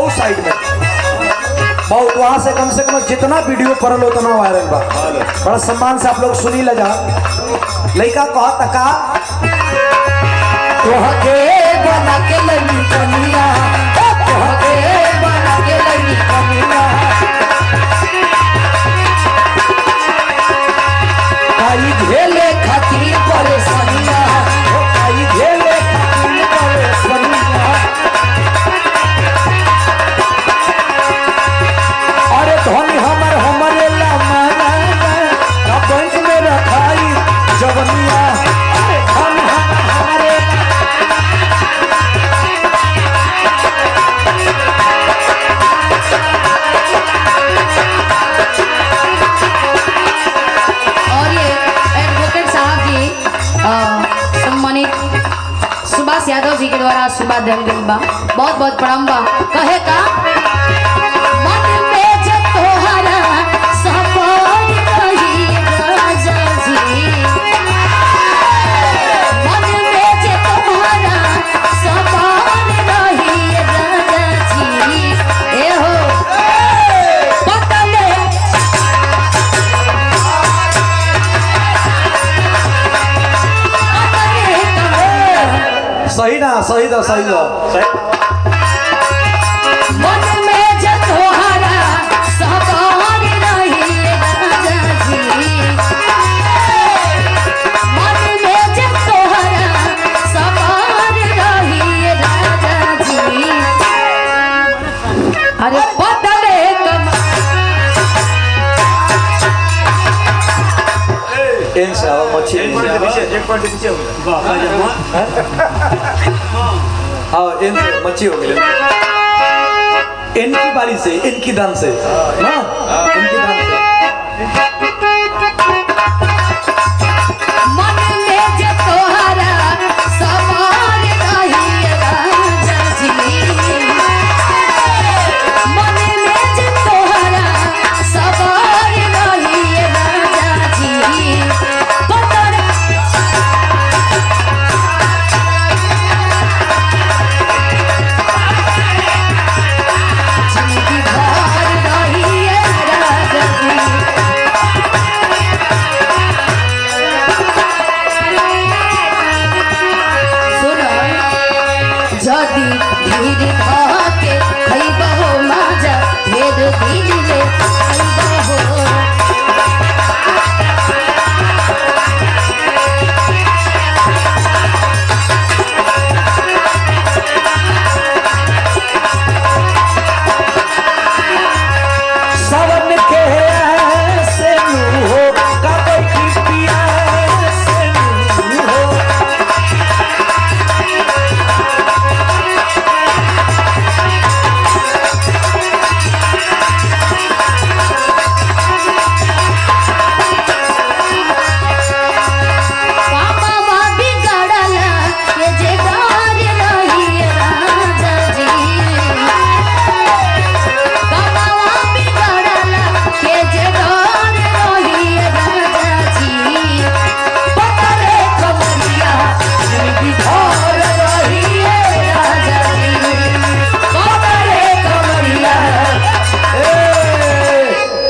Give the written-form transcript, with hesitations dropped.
बहुत साइड में बहुत, वहां से कम जितना वीडियो पड़ल उतना वायरल बा। बड़ा सम्मान से आप लोग सुनी ले जा। लड़का कहा तका तोहके बना के लगी कनिया, तोहके बना के लगी कनिया, काई घेले खातिर परेशानिया, काई घेले खातिर परेशानिया। अरे धनी हमर हमरे ला माना ना बैंक में रखाई जवनिया। अरे धन हमरे और ये एडवोकेट साहब जी सम्मानित सुभाष यादव जी के द्वारा आशीर्वाद दिया गई बा। बहुत बहुत प्रणाम बा। कहे का मन में जब तोहरा सपन रही राजा जी, मन में जब तोहरा सपन रही राजा जी, ए हो पतले सही ना, सही था, सही था। मन में जब तोहरा सपन रही राजा जी, मन में जब तोहरा सपन रही राजा जी, अरे बदले मच्छी हाँ इनसे मच्छी हो गई। इनकी बारी से, इनकी दान से ना, इनकी दान से।